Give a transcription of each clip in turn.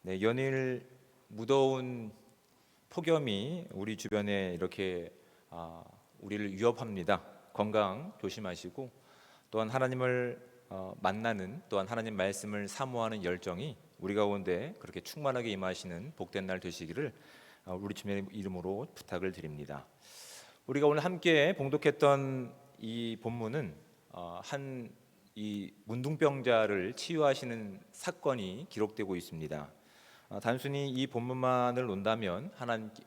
네, 연일 무더운 폭염이 우리 주변에 이렇게 우리를 위협합니다. 건강 조심하시고 또한 하나님을 만나는 또한 하나님 말씀을 사모하는 열정이 우리 가운데 그렇게 충만하게 임하시는 복된 날 되시기를 우리 주님의 이름으로 부탁을 드립니다. 우리가 오늘 함께 봉독했던 이 본문은 한 이 문둥병자를 치유하시는 사건이 기록되고 있습니다. 단순히 이 본문만을 논다면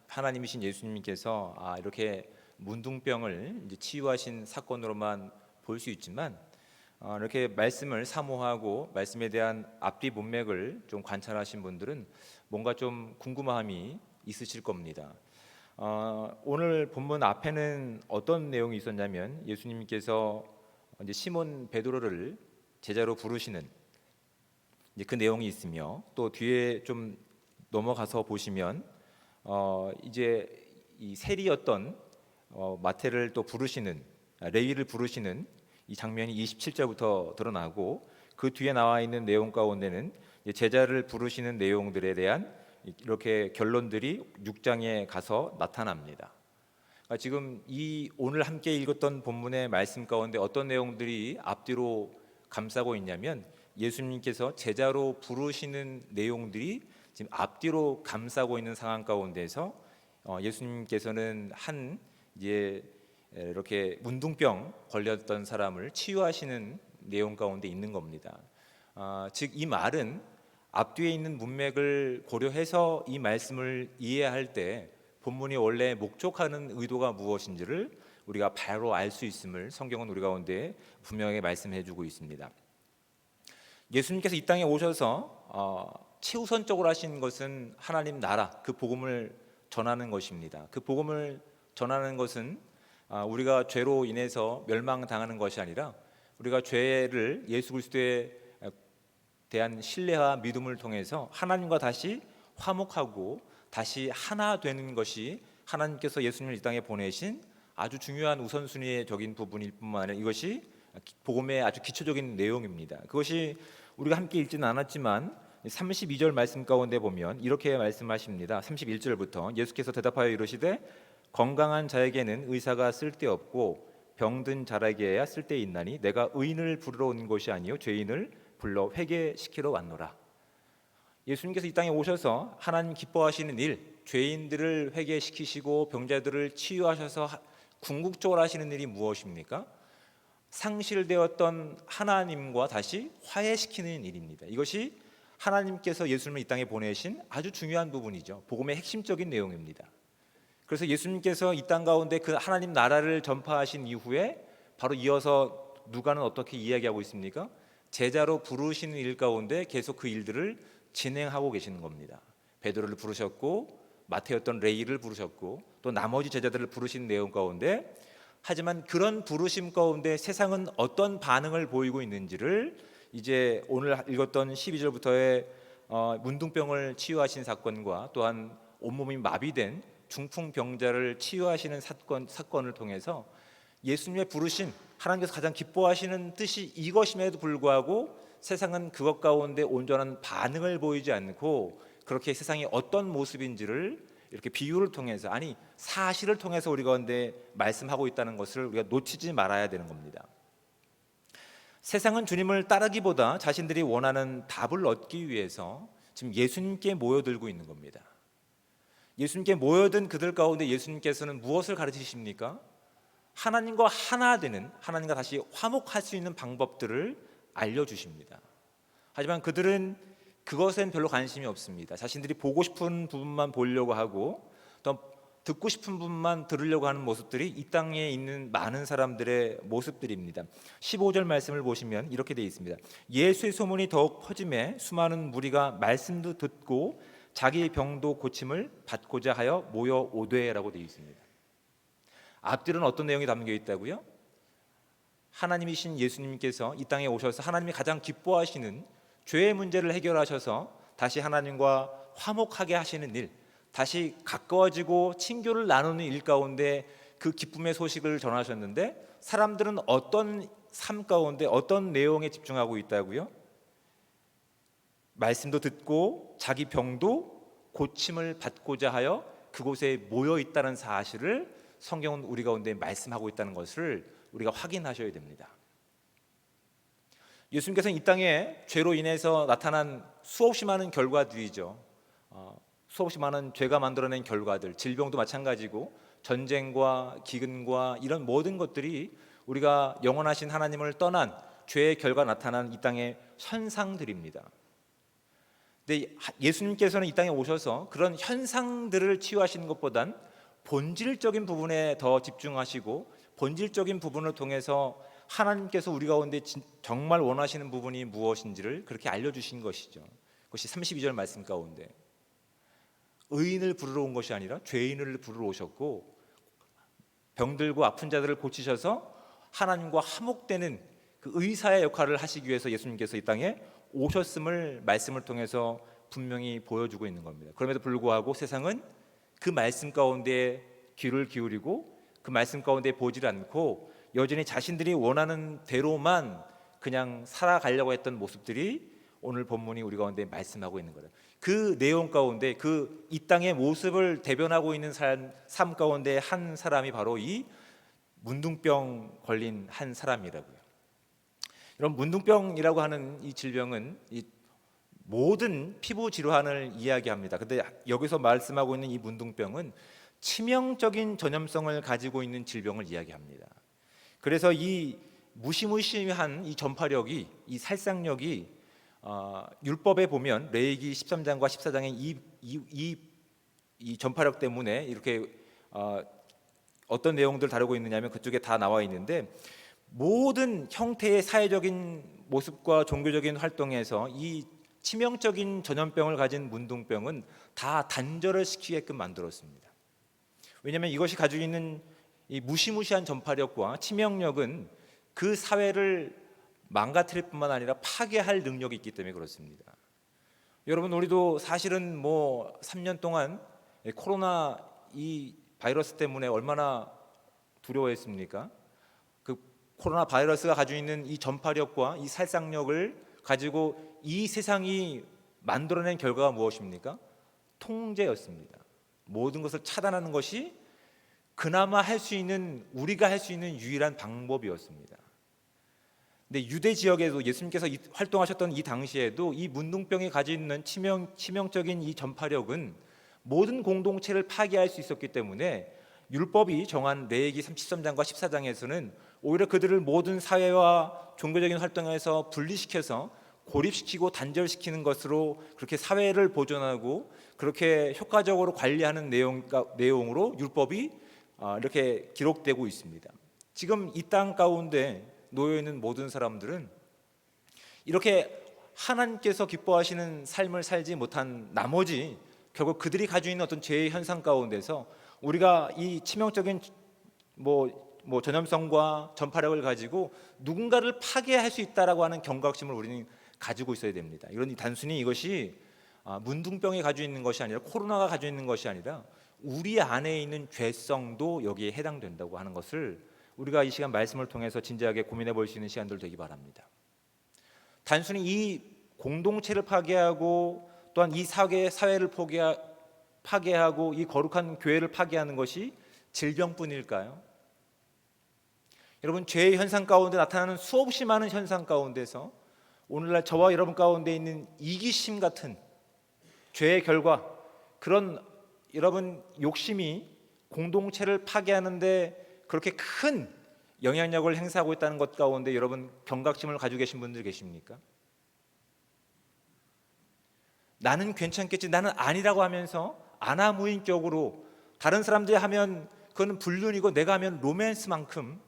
하나님이신 예수님께서 이렇게 문둥병을 이제 치유하신 사건으로만 볼 수 있지만 이렇게 말씀을 사모하고 말씀에 대한 앞뒤 문맥을 좀 관찰하신 분들은 뭔가 좀 궁금함이 있으실 겁니다. 오늘 본문 앞에는 어떤 내용이 있었냐면 예수님께서 이제 시몬 베드로를 제자로 부르시는 이제 그 내용이 있으며 또 뒤에 좀 넘어가서 보시면 이제 이 세리였던 마태를 또 부르시는 레위를 부르시는 이 장면이 27절부터 드러나고 그 뒤에 나와 있는 내용 가운데는 제자를 부르시는 내용들에 대한 이렇게 결론들이 6장에 가서 나타납니다. 지금 이 오늘 함께 읽었던 본문의 말씀 가운데 어떤 내용들이 앞뒤로 감싸고 있냐면 예수님께서 제자로 부르시는 내용들이 지금 앞뒤로 감싸고 있는 상황 가운데서 예수님께서는 한 이제 이렇게 문둥병 걸렸던 사람을 치유하시는 내용 가운데 있는 겁니다. 즉 이 말은 앞뒤에 있는 문맥을 고려해서 이 말씀을 이해할 때 본문이 원래 목적하는 의도가 무엇인지를 우리가 바로 알 수 있음을 성경은 우리 가운데 분명히 말씀해 주고 있습니다. 예수님께서 이 땅에 오셔서 최우선적으로 하신 것은 하나님 나라 그 복음을 전하는 것입니다. 그 복음을 전하는 것은 우리가 죄로 인해서 멸망당하는 것이 아니라 우리가 죄를 예수 그리스도에 대한 신뢰와 믿음을 통해서 하나님과 다시 화목하고 다시 하나 되는 것이 하나님께서 예수님을 이 땅에 보내신 아주 중요한 우선순위적인 부분일 뿐만 아니라 이것이 복음의 아주 기초적인 내용입니다. 그것이 우리가 함께 읽지는 않았지만 32절 말씀 가운데 보면 이렇게 말씀하십니다. 31절부터 예수께서 대답하여 이르시되 건강한 자에게는 의사가 쓸데없고 병든 자에게야 쓸데있나니 내가 의인을 부르러 온 것이 아니요 죄인을 불러 회개시키러 왔노라. 예수님께서 이 땅에 오셔서 하나님 기뻐하시는 일, 죄인들을 회개시키시고 병자들을 치유하셔서 궁극적으로 하시는 일이 무엇입니까? 상실되었던 하나님과 다시 화해시키는 일입니다. 이것이 하나님께서 예수님을 이 땅에 보내신 아주 중요한 부분이죠. 복음의 핵심적인 내용입니다. 그래서 예수님께서 이 땅 가운데 그 하나님 나라를 전파하신 이후에 바로 이어서 누가는 어떻게 이야기하고 있습니까? 제자로 부르시는 일 가운데 계속 그 일들을 진행하고 계시는 겁니다. 베드로를 부르셨고 마태였던 레위를 부르셨고 또 나머지 제자들을 부르신 내용 가운데 하지만 그런 부르심 가운데 세상은 어떤 반응을 보이고 있는지를 이제 오늘 읽었던 12절부터의 문둥병을 치유하신 사건과 또한 온몸이 마비된 중풍병자를 치유하시는 사건을 통해서 예수님의 부르심, 하나님께서 가장 기뻐하시는 뜻이 이것임에도 불구하고 세상은 그것 가운데 온전한 반응을 보이지 않고 그렇게 세상이 어떤 모습인지를 이렇게 비유를 통해서 아니 사실을 통해서 우리 가운데 말씀하고 있다는 것을 우리가 놓치지 말아야 되는 겁니다. 세상은 주님을 따르기보다 자신들이 원하는 답을 얻기 위해서 지금 예수님께 모여들고 있는 겁니다. 예수님께 모여든 그들 가운데 예수님께서는 무엇을 가르치십니까? 하나님과 하나 되는, 하나님과 다시 화목할 수 있는 방법들을 알려주십니다. 하지만 그들은 그것엔 별로 관심이 없습니다. 자신들이 보고 싶은 부분만 보려고 하고 또 듣고 싶은 부분만 들으려고 하는 모습들이 이 땅에 있는 많은 사람들의 모습들입니다. 15절 말씀을 보시면 이렇게 되어 있습니다. 예수의 소문이 더욱 퍼짐에 수많은 무리가 말씀도 듣고 자기 병도 고침을 받고자 하여 모여오되라고 되어 있습니다. 앞뒤로는 어떤 내용이 담겨 있다고요? 하나님이신 예수님께서 이 땅에 오셔서 하나님이 가장 기뻐하시는 죄의 문제를 해결하셔서 다시 하나님과 화목하게 하시는 일, 다시 가까워지고 친교를 나누는 일 가운데 그 기쁨의 소식을 전하셨는데 사람들은 어떤 삶 가운데 어떤 내용에 집중하고 있다고요? 말씀도 듣고 자기 병도 고침을 받고자 하여 그곳에 모여 있다는 사실을 성경은 우리 가운데 말씀하고 있다는 것을 우리가 확인하셔야 됩니다. 예수님께서는 이 땅에 죄로 인해서 나타난 수없이 많은 결과들이죠. 수없이 많은 죄가 만들어낸 결과들, 질병도 마찬가지고 전쟁과 기근과 이런 모든 것들이 우리가 영원하신 하나님을 떠난 죄의 결과 나타난 이 땅의 현상들입니다. 근데 예수님께서는 이 땅에 오셔서 그런 현상들을 치유하시는 것보단 본질적인 부분에 더 집중하시고 본질적인 부분을 통해서 하나님께서 우리 가운데 정말 원하시는 부분이 무엇인지를 그렇게 알려주신 것이죠. 그것이 32절 말씀 가운데 의인을 부르러 온 것이 아니라 죄인을 부르러 오셨고 병들고 아픈 자들을 고치셔서 하나님과 화목되는 그 의사의 역할을 하시기 위해서 예수님께서 이 땅에 오셨음을 말씀을 통해서 분명히 보여주고 있는 겁니다. 그럼에도 불구하고 세상은 그 말씀 가운데 귀를 기울이고 그 말씀 가운데 보질 않고 여전히 자신들이 원하는 대로만 그냥 살아가려고 했던 모습들이 오늘 본문이 우리 가운데 말씀하고 있는 거예요. 그 내용 가운데 그 이 땅의 모습을 대변하고 있는 삶 가운데 한 사람이 바로 이 문둥병 걸린 한 사람이라고요. 이런 문둥병이라고 하는 이 질병은 이 모든 피부 질환을 이야기합니다. 근데 여기서 말씀하고 있는 이 문둥병은 치명적인 전염성을 가지고 있는 질병을 이야기합니다. 그래서 이 무시무시한 이 전파력이, 이 살상력이 율법에 보면 레위기 13장과 14장의 이 전파력 때문에 이렇게 어떤 내용들을 다루고 있느냐면 그쪽에 다 나와 있는데 모든 형태의 사회적인 모습과 종교적인 활동에서 이 치명적인 전염병을 가진 문둥병은 다 단절을 시키게끔 만들었습니다. 왜냐하면 이것이 가지고 있는 이 무시무시한 전파력과 치명력은 그 사회를 망가뜨릴 뿐만 아니라 파괴할 능력이 있기 때문에 그렇습니다. 여러분 우리도 사실은 3년 동안 코로나 이 바이러스 때문에 얼마나 두려워했습니까? 그 코로나 바이러스가 가지고 있는 이 전파력과 이 살상력을 가지고 이 세상이 만들어낸 결과가 무엇입니까? 통제였습니다. 모든 것을 차단하는 것이 그나마 우리가 할 수 있는 유일한 방법이었습니다. 근데 유대 지역에도 예수님께서 활동하셨던 이 당시에도 이 문둥병이 가지고 있는 치명적인 이 전파력은 모든 공동체를 파괴할 수 있었기 때문에 율법이 정한 레위기 33장과 14장에서는 오히려 그들을 모든 사회와 종교적인 활동에서 분리시켜서 고립시키고 단절시키는 것으로 그렇게 사회를 보존하고 그렇게 효과적으로 관리하는 내용으로 율법이 이렇게 기록되고 있습니다. 지금 이 땅 가운데 놓여 있는 모든 사람들은 이렇게 하나님께서 기뻐하시는 삶을 살지 못한 나머지 결국 그들이 가지고 있는 어떤 죄의 현상 가운데서 우리가 이 치명적인 전염성과 전파력을 가지고 누군가를 파괴할 수 있다라고 하는 경각심을 우리는 가지고 있어야 됩니다. 단순히 이것이 문둥병이 가지고 있는 것이 아니라 코로나가 가지고 있는 것이 아니라 우리 안에 있는 죄성도 여기에 해당된다고 하는 것을 우리가 이 시간 말씀을 통해서 진지하게 고민해 볼 수 있는 시간들 되기 바랍니다. 단순히 이 공동체를 파괴하고 또한 이 사회를 파괴하고 이 거룩한 교회를 파괴하는 것이 질병뿐일까요? 여러분 죄의 현상 가운데 나타나는 수없이 많은 현상 가운데서 오늘날 저와 여러분 가운데 있는 이기심 같은 죄의 결과 그런 여러분 욕심이 공동체를 파괴하는데 그렇게 큰 영향력을 행사하고 있다는 것 가운데 여러분 경각심을 가지고 계신 분들 계십니까? 나는 괜찮겠지, 나는 아니라고 하면서 아나무인격으로 다른 사람들이 하면 그거는 불륜이고 내가 하면 로맨스만큼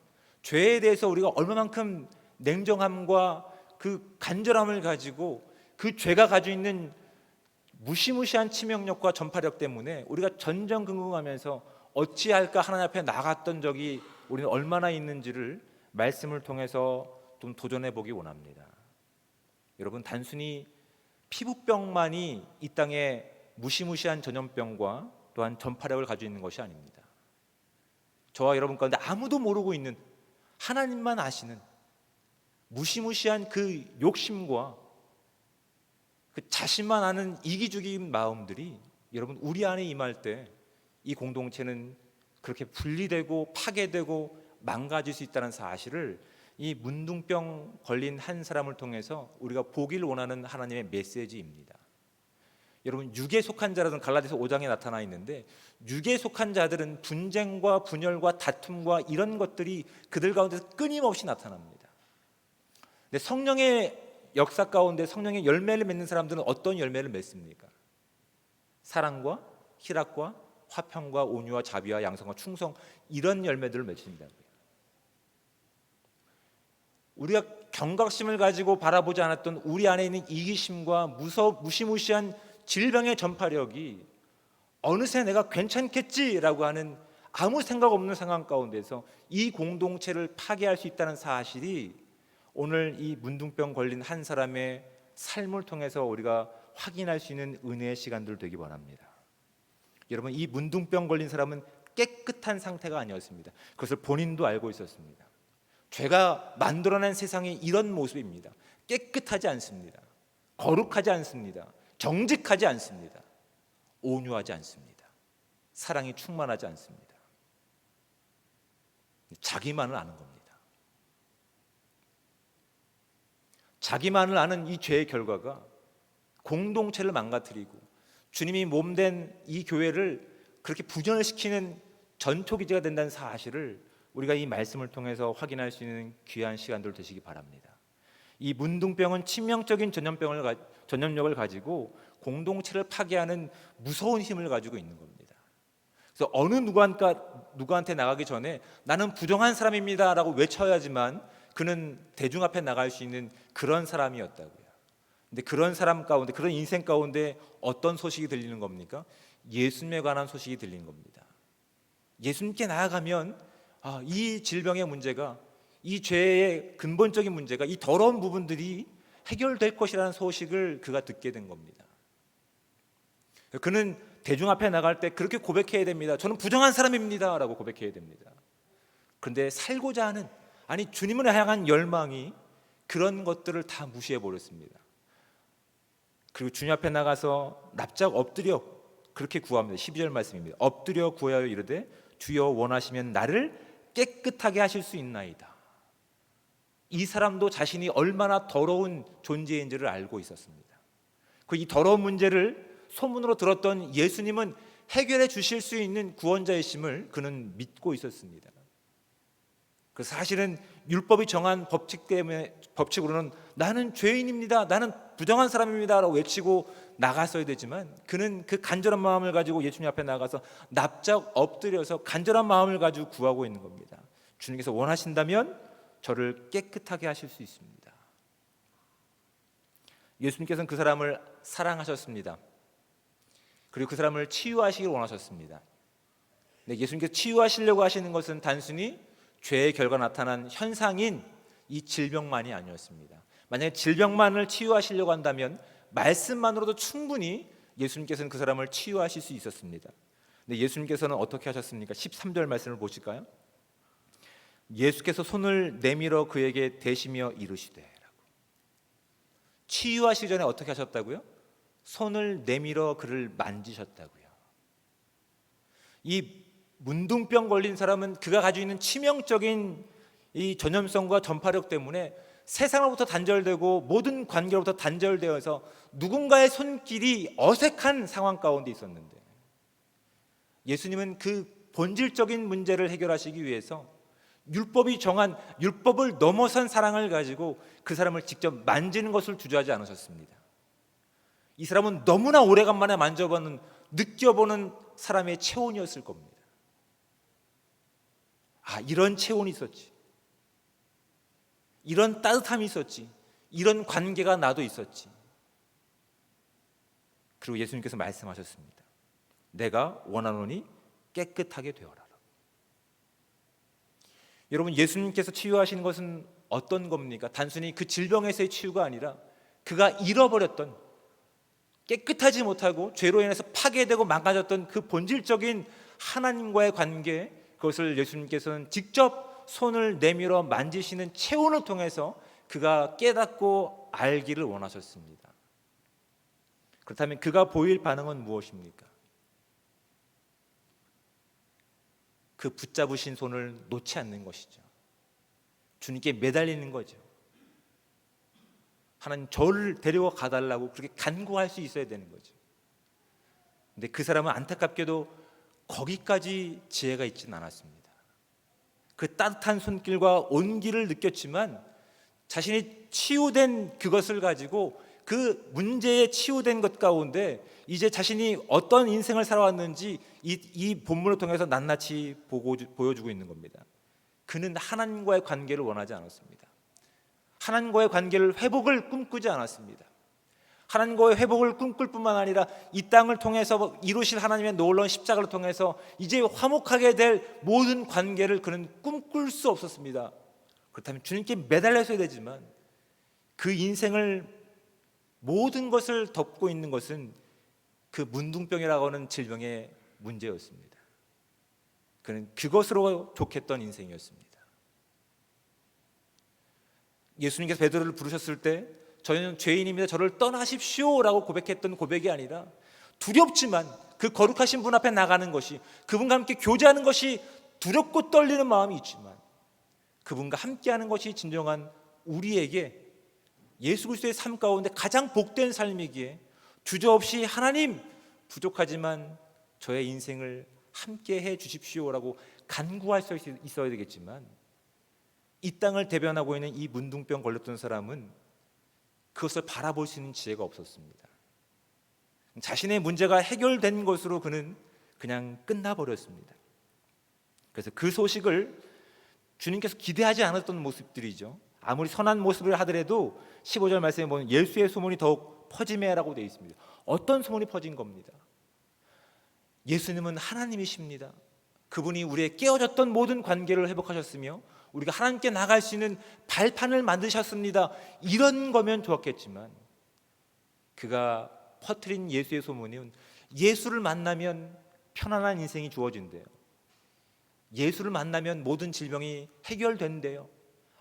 죄에 대해서 우리가 얼마만큼 냉정함과 그 간절함을 가지고 그 죄가 가지고 있는 무시무시한 치명력과 전파력 때문에 우리가 전전긍긍하면서 어찌할까 하나님 앞에 나갔던 적이 우리는 얼마나 있는지를 말씀을 통해서 좀 도전해 보기 원합니다. 여러분 단순히 피부병만이 이 땅에 무시무시한 전염병과 또한 전파력을 가지고 있는 것이 아닙니다. 저와 여러분 가운데 아무도 모르고 있는 하나님만 아시는 무시무시한 그 욕심과 그 자신만 아는 이기주기인 마음들이 여러분 우리 안에 임할 때 이 공동체는 그렇게 분리되고 파괴되고 망가질 수 있다는 사실을 이 문둥병 걸린 한 사람을 통해서 우리가 보기를 원하는 하나님의 메시지입니다. 여러분 육에 속한 자라는 갈라디아서 5장에 나타나 있는데, 육에 속한 자들은 분쟁과 분열과 다툼과 이런 것들이 그들 가운데서 끊임없이 나타납니다. 근데 성령의 역사 가운데 성령의 열매를 맺는 사람들은 어떤 열매를 맺습니까? 사랑과 희락과 화평과 온유와 자비와 양성과 충성, 이런 열매들을 맺습니다. 우리가 경각심을 가지고 바라보지 않았던 우리 안에 있는 이기심과 무시무시한 질병의 전파력이 어느새 내가 괜찮겠지라고 하는 아무 생각 없는 상황 가운데서 이 공동체를 파괴할 수 있다는 사실이 오늘 이 문둥병 걸린 한 사람의 삶을 통해서 우리가 확인할 수 있는 은혜의 시간들 되기 바랍니다. 여러분, 이 문둥병 걸린 사람은 깨끗한 상태가 아니었습니다. 그것을 본인도 알고 있었습니다. 죄가 만들어낸 세상이 이런 모습입니다. 깨끗하지 않습니다. 거룩하지 않습니다. 정직하지 않습니다. 온유하지 않습니다. 사랑이 충만하지 않습니다. 자기만을 아는 겁니다. 자기만을 아는 이 죄의 결과가 공동체를 망가뜨리고 주님이 몸된 이 교회를 그렇게 부전시키는 전초기지가 된다는 사실을 우리가 이 말씀을 통해서 확인할 수 있는 귀한 시간들 되시기 바랍니다. 이 문둥병은 치명적인 전염력을 가지고 공동체를 파괴하는 무서운 힘을 가지고 있는 겁니다. 그래서 어느 누구한테 나가기 전에 나는 부정한 사람입니다 라고 외쳐야지만 그는 대중 앞에 나갈 수 있는 그런 사람이었다고요. 근데 그런 사람 가운데, 그런 인생 가운데 어떤 소식이 들리는 겁니까? 예수님에 관한 소식이 들리는 겁니다. 예수님께 나아가면 이 질병의 문제가, 이 죄의 근본적인 문제가, 이 더러운 부분들이 해결될 것이라는 소식을 그가 듣게 된 겁니다. 그는 대중 앞에 나갈 때 그렇게 고백해야 됩니다. 저는 부정한 사람입니다 라고 고백해야 됩니다. 그런데 살고자 하는, 주님을 향한 열망이 그런 것들을 다 무시해 버렸습니다. 그리고 주님 앞에 나가서 납작 엎드려 그렇게 구합니다. 12절 말씀입니다. 엎드려 구하여 이르되 주여 원하시면 나를 깨끗하게 하실 수 있나이다. 이 사람도 자신이 얼마나 더러운 존재인지를 알고 있었습니다. 이 더러운 문제를 소문으로 들었던 예수님은 해결해 주실 수 있는 구원자이심을 그는 믿고 있었습니다. 그 사실은 율법이 정한 법칙으로는 나는 죄인입니다, 나는 부정한 사람입니다 라고 외치고 나갔어야 되지만 그는 그 간절한 마음을 가지고 예수님 앞에 나가서 납작 엎드려서 간절한 마음을 가지고 구하고 있는 겁니다. 주님께서 원하신다면 저를 깨끗하게 하실 수 있습니다. 예수님께서는 그 사람을 사랑하셨습니다. 그리고 그 사람을 치유하시길 원하셨습니다. 근데 예수님께서 치유하시려고 하시는 것은 단순히 죄의 결과 나타난 현상인 이 질병만이 아니었습니다. 만약에 질병만을 치유하시려고 한다면 말씀만으로도 충분히 예수님께서는 그 사람을 치유하실 수 있었습니다. 근데 예수님께서는 어떻게 하셨습니까? 13절 말씀을 보실까요? 예수께서 손을 내밀어 그에게 대시며 이르시되 라고. 치유하시기 전에 어떻게 하셨다고요? 손을 내밀어 그를 만지셨다고요. 이 문둥병 걸린 사람은 그가 가지고 있는 치명적인 이 전염성과 전파력 때문에 세상으로부터 단절되고 모든 관계로부터 단절되어서 누군가의 손길이 어색한 상황 가운데 있었는데, 예수님은 그 본질적인 문제를 해결하시기 위해서 율법이 정한, 율법을 넘어선 사랑을 가지고 그 사람을 직접 만지는 것을 주저하지 않으셨습니다. 이 사람은 너무나 오래간만에 만져보는, 느껴보는 사람의 체온이었을 겁니다. 이런 체온이 있었지, 이런 따뜻함이 있었지, 이런 관계가 나도 있었지. 그리고 예수님께서 말씀하셨습니다. 내가 원하노니 깨끗하게 되어라. 여러분, 예수님께서 치유하시는 것은 어떤 겁니까? 단순히 그 질병에서의 치유가 아니라 그가 잃어버렸던, 깨끗하지 못하고 죄로 인해서 파괴되고 망가졌던 그 본질적인 하나님과의 관계, 그것을 예수님께서는 직접 손을 내밀어 만지시는 체온을 통해서 그가 깨닫고 알기를 원하셨습니다. 그렇다면 그가 보일 반응은 무엇입니까? 그 붙잡으신 손을 놓지 않는 것이죠. 주님께 매달리는 거죠. 하나님, 저를 데려가 가달라고 그렇게 간구할 수 있어야 되는 거죠. 근데 그 사람은 안타깝게도 거기까지 지혜가 있지는 않았습니다. 그 따뜻한 손길과 온기를 느꼈지만 자신이 치유된 그것을 가지고 그 문제에 치유된 것 가운데 이제 자신이 어떤 인생을 살아왔는지 이 본문을 통해서 낱낱이 보여주고 있는 겁니다. 그는 하나님과의 관계를 원하지 않았습니다. 하나님과의 관계를 회복을 꿈꾸지 않았습니다. 하나님과의 회복을 꿈꿀 뿐만 아니라 이 땅을 통해서 이루실 하나님의 놀라운 십자가를 통해서 이제 화목하게 될 모든 관계를 그는 꿈꿀 수 없었습니다. 그렇다면 주님께 매달려서야 되지만 그 인생을 모든 것을 덮고 있는 것은 그 문둥병이라고 하는 질병의 문제였습니다. 그는 그것으로 족했던 인생이었습니다. 예수님께서 베드로를 부르셨을 때 저희는 죄인입니다, 저를 떠나십시오 라고 고백했던 고백이 아니라 두렵지만 그 거룩하신 분 앞에 나가는 것이, 그분과 함께 교제하는 것이 두렵고 떨리는 마음이 있지만 그분과 함께하는 것이 진정한 우리에게 예수 그리스도의 삶 가운데 가장 복된 삶이기에 주저없이 하나님, 부족하지만 저의 인생을 함께 해 주십시오라고 간구할 수 있어야 되겠지만, 이 땅을 대변하고 있는 이 문둥병 걸렸던 사람은 그것을 바라볼 수 있는 지혜가 없었습니다. 자신의 문제가 해결된 것으로 그는 그냥 끝나버렸습니다. 그래서 그 소식을 주님께서 기대하지 않았던 모습들이죠. 아무리 선한 모습을 하더라도 15절 말씀에 보면 예수의 소문이 더욱 퍼지매라고 되어 있습니다. 어떤 소문이 퍼진 겁니다? 예수님은 하나님이십니다. 그분이 우리의 깨어졌던 모든 관계를 회복하셨으며 우리가 하나님께 나갈 수 있는 발판을 만드셨습니다. 이런 거면 좋았겠지만 그가 퍼뜨린 예수의 소문은 예수를 만나면 편안한 인생이 주어진대요. 예수를 만나면 모든 질병이 해결된대요.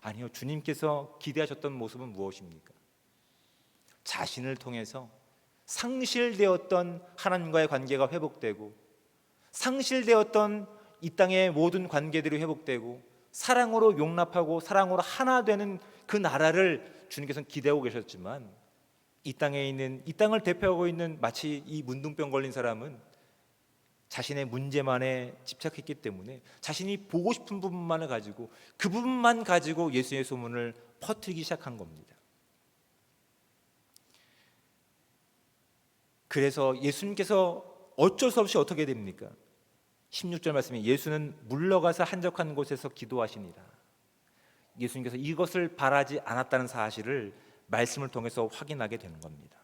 아니요, 주님께서 기대하셨던 모습은 무엇입니까? 자신을 통해서 상실되었던 하나님과의 관계가 회복되고, 상실되었던 이 땅의 모든 관계들이 회복되고, 사랑으로 용납하고 사랑으로 하나 되는 그 나라를 주님께서는 기대하고 계셨지만, 이 땅에 있는, 이 땅을 대표하고 있는 마치 이 문둥병 걸린 사람은 자신의 문제만에 집착했기 때문에 자신이 보고 싶은 부분만을 가지고 그 부분만 가지고 예수의 소문을 퍼뜨리기 시작한 겁니다. 그래서 예수님께서 어쩔 수 없이 어떻게 됩니까? 16절 말씀에 예수는 물러가서 한적한 곳에서 기도하시니라. 예수님께서 이것을 바라지 않았다는 사실을 말씀을 통해서 확인하게 되는 겁니다.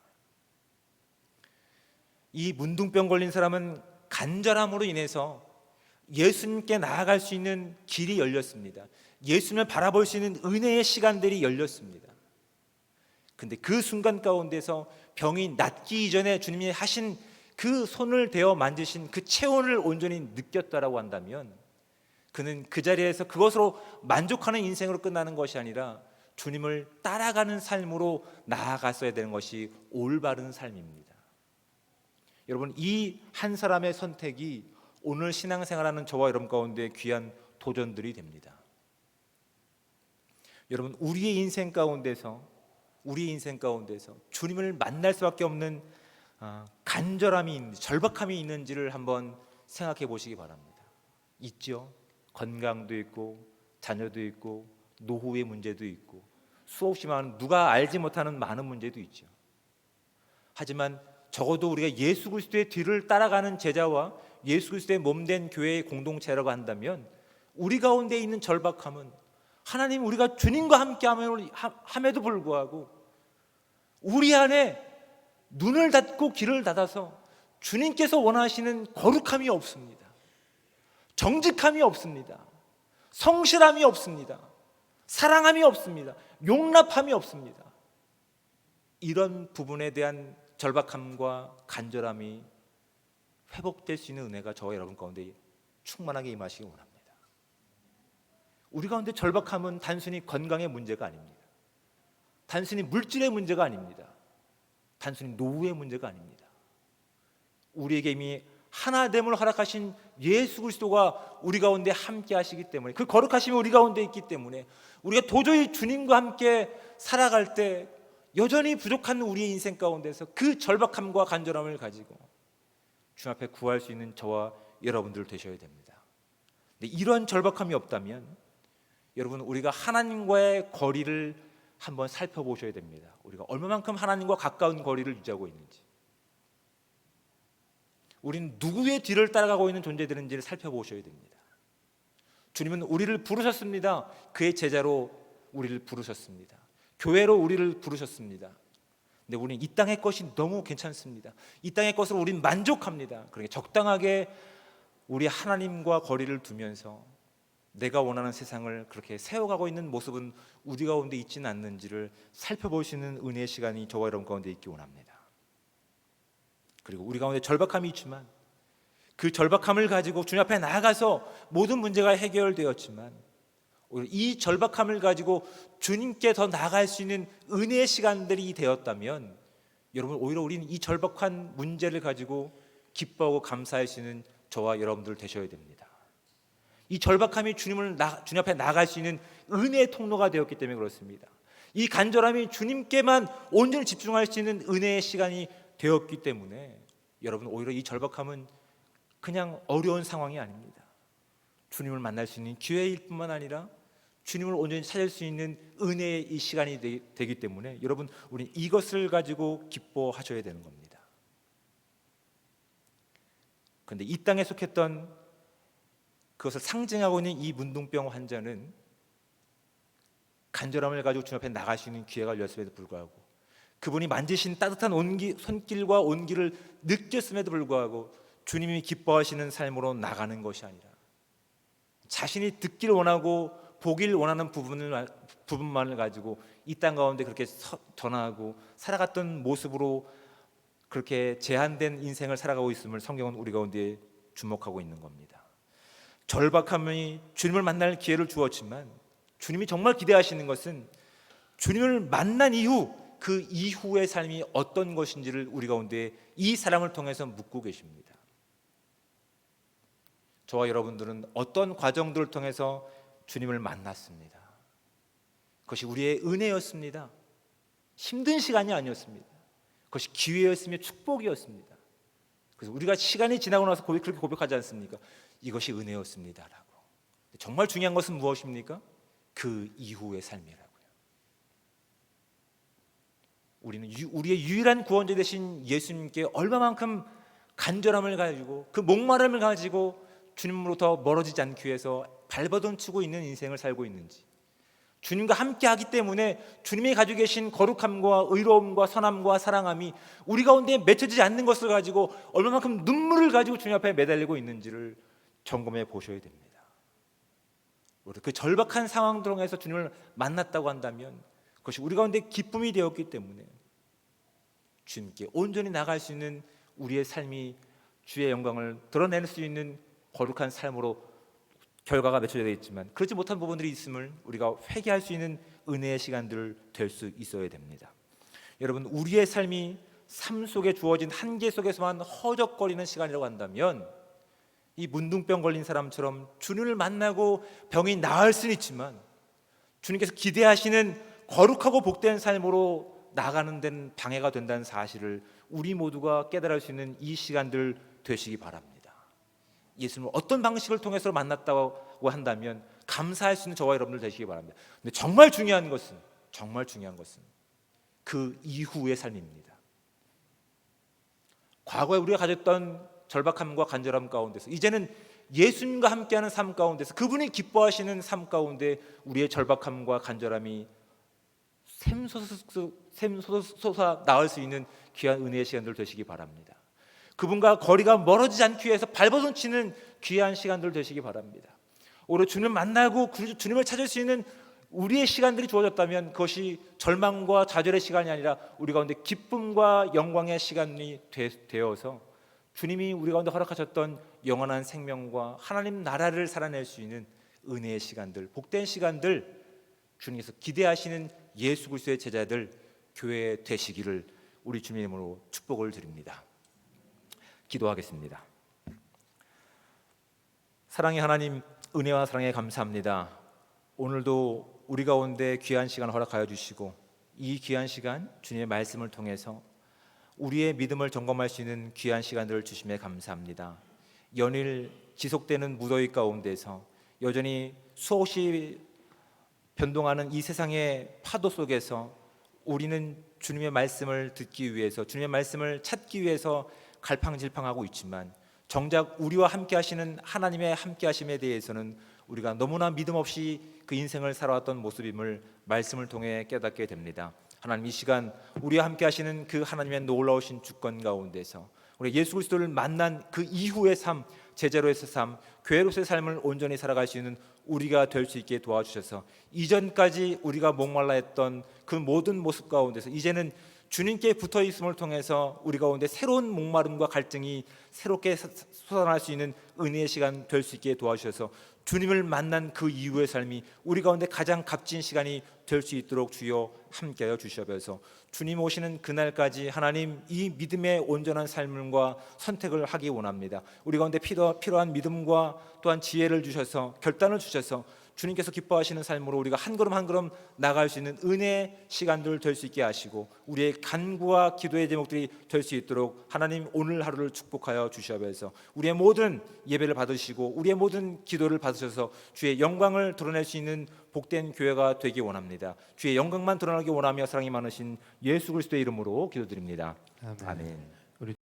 이 문둥병 걸린 사람은 간절함으로 인해서 예수님께 나아갈 수 있는 길이 열렸습니다. 예수님을 바라볼 수 있는 은혜의 시간들이 열렸습니다. 근데 그 순간 가운데서 병이 낫기 이전에 주님이 하신 그 손을 대어 만지신 그 체온을 온전히 느꼈다라고 한다면 그는 그 자리에서 그것으로 만족하는 인생으로 끝나는 것이 아니라 주님을 따라가는 삶으로 나아갔어야 되는 것이 올바른 삶입니다. 여러분, 이 한 사람의 선택이 오늘 신앙생활하는 저와 여러분 가운데 귀한 도전들이 됩니다. 여러분, 우리의 인생 가운데서 주님을 만날 수밖에 없는 간절함이 있는지, 절박함이 있는지를 한번 생각해 보시기 바랍니다. 있죠. 건강도 있고 자녀도 있고 노후의 문제도 있고 수없이 많은, 누가 알지 못하는 많은 문제도 있죠. 하지만 적어도 우리가 예수 그리스도의 뒤를 따라가는 제자와 예수 그리스도의 몸된 교회의 공동체라고 한다면 우리 가운데 있는 절박함은 하나님, 우리가 주님과 함께 함에도 불구하고 우리 안에 눈을 닫고 귀를 닫아서 주님께서 원하시는 거룩함이 없습니다. 정직함이 없습니다. 성실함이 없습니다. 사랑함이 없습니다. 용납함이 없습니다. 이런 부분에 대한 절박함과 간절함이 회복될 수 있는 은혜가 저와 여러분 가운데 충만하게 임하시기 원합니다. 우리 가운데 절박함은 단순히 건강의 문제가 아닙니다. 단순히 물질의 문제가 아닙니다. 단순히 노후의 문제가 아닙니다. 우리에게 이미 하나됨을 허락하신 예수 그리스도가 우리 가운데 함께 하시기 때문에, 그 거룩하심이 우리 가운데 있기 때문에 우리가 도저히 주님과 함께 살아갈 때 여전히 부족한 우리의 인생 가운데서 그 절박함과 간절함을 가지고 주님 앞에 구할 수 있는 저와 여러분들 되셔야 됩니다. 근데 이런 절박함이 없다면 여러분, 우리가 하나님과의 거리를 한번 살펴보셔야 됩니다. 우리가 얼마만큼 하나님과 가까운 거리를 유지하고 있는지, 우리는 누구의 뒤를 따라가고 있는 존재들인지를 살펴보셔야 됩니다. 주님은 우리를 부르셨습니다. 그의 제자로 우리를 부르셨습니다. 교회로 우리를 부르셨습니다. 근데 우리는 이 땅의 것이 너무 괜찮습니다. 이 땅의 것으로 우리는 만족합니다. 그러니까 적당하게 우리 하나님과 거리를 두면서 내가 원하는 세상을 그렇게 세워가고 있는 모습은 우리 가운데 있지는 않는지를 살펴보시는 은혜의 시간이 저와 여러분 가운데 있기 원합니다. 그리고 우리 가운데 절박함이 있지만 그 절박함을 가지고 주님 앞에 나아가서 모든 문제가 해결되었지만 오히려 이 절박함을 가지고 주님께 더 나아갈 수 있는 은혜의 시간들이 되었다면 여러분, 오히려 우리는 이 절박한 문제를 가지고 기뻐하고 감사하시는 저와 여러분들 되셔야 됩니다. 이 절박함이 주님 앞에 나아갈 수 있는 은혜의 통로가 되었기 때문에 그렇습니다. 이 간절함이 주님께만 온전히 집중할 수 있는 은혜의 시간이 되었기 때문에 여러분, 오히려 이 절박함은 그냥 어려운 상황이 아닙니다. 주님을 만날 수 있는 기회일 뿐만 아니라 주님을 온전히 찾을 수 있는 은혜의 이 시간이 되기 때문에 여러분, 우리는 이것을 가지고 기뻐하셔야 되는 겁니다. 그런데 이 땅에 속했던 그것을 상징하고 있는 이 문둥병 환자는 간절함을 가지고 주님 앞에 나갈 수 있는 기회가 열렸음에도 불구하고, 그분이 만지신 따뜻한 손길과 온기를 느꼈음에도 불구하고 주님이 기뻐하시는 삶으로 나가는 것이 아니라 자신이 듣길 원하고 보길 원하는 부분만을 가지고 이 땅 가운데 그렇게 전하고 살아갔던 모습으로 그렇게 제한된 인생을 살아가고 있음을 성경은 우리 가운데 주목하고 있는 겁니다. 절박함이 주님을 만날 기회를 주었지만 주님이 정말 기대하시는 것은 주님을 만난 이후 그 이후의 삶이 어떤 것인지를 우리 가운데 이 사람을 통해서 묻고 계십니다. 저와 여러분들은 어떤 과정들을 통해서 주님을 만났습니다. 그것이 우리의 은혜였습니다. 힘든 시간이 아니었습니다. 그것이 기회였으며 축복이었습니다. 그래서 우리가 시간이 지나고 나서 그렇게 고백하지 않습니까? 이것이 은혜였습니다라고. 정말 중요한 것은 무엇입니까? 그 이후의 삶이라고요. 우리는 우리의 유일한 구원자 되신 예수님께 얼마만큼 간절함을 가지고 그 목마름을 가지고 주님으로부터 멀어지지 않기 위해서 발버둥 치고 있는 인생을 살고 있는지, 주님과 함께 하기 때문에 주님이 가지고 계신 거룩함과 의로움과 선함과 사랑함이 우리 가운데 맺혀지지 않는 것을 가지고 얼마만큼 눈물을 가지고 주님 앞에 매달리고 있는지를 점검해 보셔야 됩니다. 그 절박한 상황 중에서 주님을 만났다고 한다면 그것이 우리 가운데 기쁨이 되었기 때문에 주님께 온전히 나갈 수 있는 우리의 삶이 주의 영광을 드러낼 수 있는 거룩한 삶으로 결과가 맺혀져야 되겠지만, 그렇지 못한 부분들이 있음을 우리가 회개할 수 있는 은혜의 시간들 될 수 있어야 됩니다. 여러분, 우리의 삶이 삶 속에 주어진 한계 속에서만 허적거리는 시간이라고 한다면 이 문둥병 걸린 사람처럼 주님을 만나고 병이 나을 수는 있지만 주님께서 기대하시는 거룩하고 복된 삶으로 나가는 데는 방해가 된다는 사실을 우리 모두가 깨달을 수 있는 이 시간들 되시기 바랍니다. 예수님을 어떤 방식을 통해서 만났다고 한다면 감사할 수 있는 저와 여러분들 되시기 바랍니다. 근데 정말 중요한 것은 그 이후의 삶입니다. 과거에 우리가 가졌던 절박함과 간절함 가운데서 이제는 예수님과 함께하는 삶 가운데서 그분이 기뻐하시는 삶 가운데 우리의 절박함과 간절함이 샘솟아 나올 수 있는 귀한 은혜의 시간들 되시기 바랍니다. 그분과 거리가 멀어지지 않기 위해서 발버둥 치는 귀한 시간들 되시기 바랍니다. 오히려 주님을 만나고 주님을 찾을 수 있는 우리의 시간들이 주어졌다면 그것이 절망과 좌절의 시간이 아니라 우리 가운데 기쁨과 영광의 시간이 되어서 주님이 우리 가운데 허락하셨던 영원한 생명과 하나님 나라를 살아낼 수 있는 은혜의 시간들, 복된 시간들, 주님께서 기대하시는 예수 그리스도의 제자들 교회 되시기를 우리 주님의 이름으로 축복을 드립니다. 기도하겠습니다. 사랑의 하나님, 은혜와 사랑에 감사합니다. 오늘도 우리 가운데 귀한 시간 허락하여 주시고 이 귀한 시간 주님의 말씀을 통해서 우리의 믿음을 점검할 수 있는 귀한 시간들을 주심에 감사합니다. 연일 지속되는 무더위 가운데서 여전히 수없이 변동하는 이 세상의 파도 속에서 우리는 주님의 말씀을 듣기 위해서, 주님의 말씀을 찾기 위해서 갈팡질팡하고 있지만 정작 우리와 함께 하시는 하나님의 함께 하심에 대해서는 우리가 너무나 믿음 없이 그 인생을 살아왔던 모습임을 말씀을 통해 깨닫게 됩니다. 하나님, 이 시간 우리와 함께 하시는 그 하나님의 놀라우신 주권 가운데서 우리 예수 그리스도를 만난 그 이후의 삶, 제자로서의 삶, 교회로서의 삶을 온전히 살아갈 수 있는 우리가 될 수 있게 도와주셔서 이전까지 우리가 목말라 했던 그 모든 모습 가운데서 이제는 주님께 붙어 있음을 통해서 우리 가운데 새로운 목마름과 갈증이 새롭게 솟아날 수 있는 은혜의 시간 될 수 있게 도와주셔서 주님을 만난 그 이후의 삶이 우리 가운데 가장 값진 시간이 될 수 있도록 주여 함께하여 주시옵소서. 주님 오시는 그날까지 하나님 이 믿음의 온전한 삶과 선택을 하기 원합니다. 우리 가운데 필요한 믿음과 또한 지혜를 주셔서 결단을 주셔서 주님께서 기뻐하시는 삶으로 우리가 한 걸음 한 걸음 나아갈 수 있는 은혜의 시간들 될 수 있게 하시고 우리의 간구와 기도의 제목들이 될 수 있도록 하나님 오늘 하루를 축복하여 주시옵소서. 우리의 모든 예배를 받으시고 우리의 모든 기도를 받으셔서 주의 영광을 드러낼 수 있는 복된 교회가 되기 원합니다. 주의 영광만 드러나기 원하며 사랑이 많으신 예수 그리스도의 이름으로 기도드립니다. 아멘.